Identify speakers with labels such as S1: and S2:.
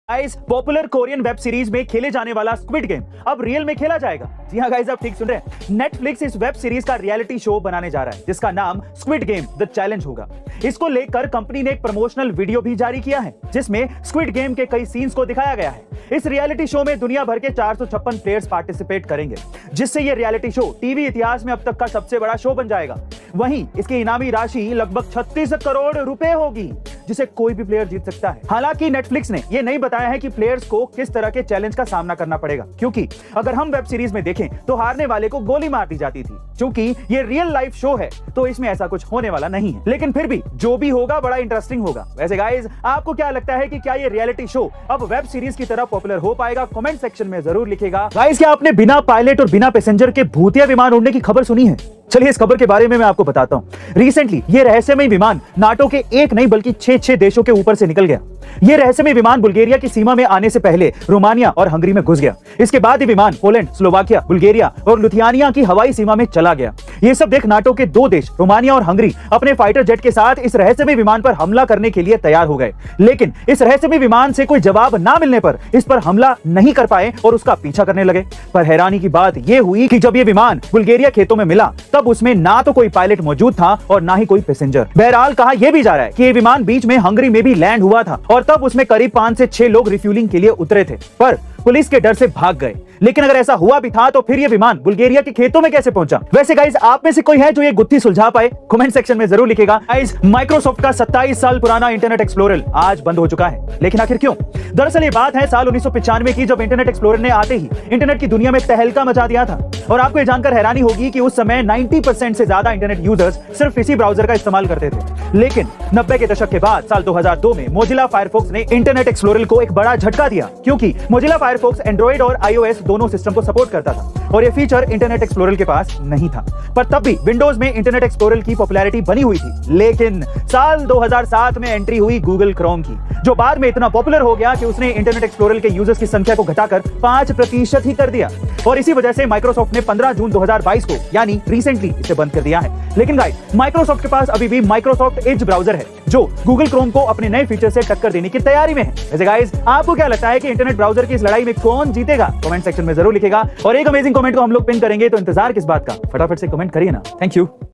S1: Guys, popular Korean web series में खेले जाने वाला स्क्विड गेम अब रियल में खेला जाएगा। जी हाँ गाइस, आप ठीक सुन रहे हैं। नेटफ्लिक्स इस वेब सीरीज का रियलिटी शो बनाने जा रहा है जिसका नाम स्क्विड गेम द चैलेंज होगा। इसको लेकर कंपनी ने एक प्रमोशनल वीडियो भी जारी किया है जिसमें स्क्विड गेम के कई सीन्स को दिखाया गया है। इस रियलिटी शो में दुनिया भर के 456 प्लेयर्स पार्टिसिपेट करेंगे, जिससे यह रियलिटी शो टीवी इतिहास में अब तक का सबसे बड़ा शो बन जाएगा। वहीं इसकी इनामी राशि लगभग 36 करोड़ रुपए होगी, जिसे कोई भी प्लेयर जीत सकता है। हालांकि नेटफ्लिक्स ने यह नहीं बताया है कि प्लेयर्स को किस तरह के चैलेंज का सामना करना पड़ेगा, क्योंकि अगर हम वेब सीरीज में देखें तो हारने वाले को गोली मार दी जाती थी। क्योंकि ये रियल लाइफ शो है तो इसमें ऐसा कुछ होने वाला नहीं है, लेकिन फिर भी जो भी होगा बड़ा इंटरेस्टिंग होगा। वैसे गाइस, आपको क्या लगता है कि क्या ये रियलिटी शो अब वेब सीरीज की तरह पॉपुलर हो पाएगा? कमेंट सेक्शन में जरूर लिखिएगा। गाइस, क्या आपने बिना पायलट और बिना पैसेंजर के भूतिया विमान उड़ने की खबर सुनी है? चलिए इस खबर के बारे में मैं आपको बताता हूं। रिसेंटली ये रहस्यमय विमान नाटो के एक नहीं बल्कि 6 देशों के ऊपर से निकल गया। ये रहस्यमय विमान बुल्गारिया की सीमा में आने से पहले रोमानिया और हंगरी में घुस गया। इसके बाद ये विमान पोलैंड, स्लोवाकिया, बुल्गारिया और लिथुआनिया की हवाई सीमा में चला गया। ये सब देख नाटो के 2 देश रोमानिया और हंगरी अपने फाइटर जेट के साथ इस रहस्यमय विमान पर हमला करने के लिए तैयार हो गए। लेकिन इस रहस्यमय विमान से कोई जवाब ना मिलने पर इस पर हमला नहीं कर पाए और उसका पीछा करने लगे। पर हैरानी की बात यह हुई कि जब ये विमान बुल्गारिया खेतों में मिला तब उसमें ना तो कोई पायलट मौजूद था और ना ही कोई पैसेंजर। बहरहाल कहा यह भी जा रहा है कि ये विमान बीच में हंगरी में भी लैंड हुआ था और तब उसमें करीब 5 से 6 लोग रिफ्यूलिंग के लिए उतरे थे, पर पुलिस के डर से भाग गए। लेकिन अगर ऐसा हुआ भी था तो फिर ये विमान बुल्गारिया के खेतों में कैसे पहुंचा? वैसे गाइस, आप में से कोई है जो ये गुत्थी सुलझा पाए? कमेंट सेक्शन में जरूर लिखेगा। गाइस, माइक्रोसॉफ्ट का 27 साल पुराना इंटरनेट एक्सप्लोरर आज बंद हो चुका है, लेकिन आखिर क्यों? दरअसल ये बात है साल 1995 की, जब इंटरनेट एक्सप्लोरर ने आते ही इंटरनेट की दुनिया में तहलका मचा दिया था। और आपको ये जानकर हैरानी होगी कि उस समय 90% से ज्यादा इंटरनेट यूजर्स सिर्फ इसी ब्राउजर का इस्तेमाल करते थे। लेकिन 90 के दशक के बाद साल 2002 में मोजिला फायरफॉक्स ने इंटरनेट एक्सप्लोरर को एक बड़ा झटका दिया, क्योंकि मोजिला फायरफॉक्स एंड्रॉइड और iOS दोनों सिस्टम को सपोर्ट करता था और ये फीचर इंटरनेट एक्सप्लोरर के पास नहीं था। पर तब भी विंडोज में इंटरनेट एक्सप्लोरर की पॉपुलैरिटी बनी हुई थी। लेकिन साल 2007 में एंट्री हुई गूगल क्रोम की, जो बाद में इतना पॉपुलर हो गया कि उसने इंटरनेट एक्सप्लोरर के यूजर्स की संख्या को घटाकर 5% ही कर दिया। और इसी वजह से माइक्रोसॉफ्ट ने 15 जून 2022 को यानी रिसेंटली इसे बंद कर दिया है। लेकिन गाइस, माइक्रोसॉफ्ट के पास अभी भी माइक्रोसॉफ्ट एज ब्राउजर है जो गूगल क्रोम को अपने नए फीचर से टक्कर देने की तैयारी में है। वैसे गाइस, आपको क्या लगता है कि इंटरनेट ब्राउजर की इस लड़ाई में कौन जीतेगा? कमेंट सेक्शन में जरूर लिखेगा और एक अमेजिंग कमेंट को हम लोग पिन करेंगे, तो इंतजार किस बात का? फटाफट से कमेंट करिए ना। Thank you.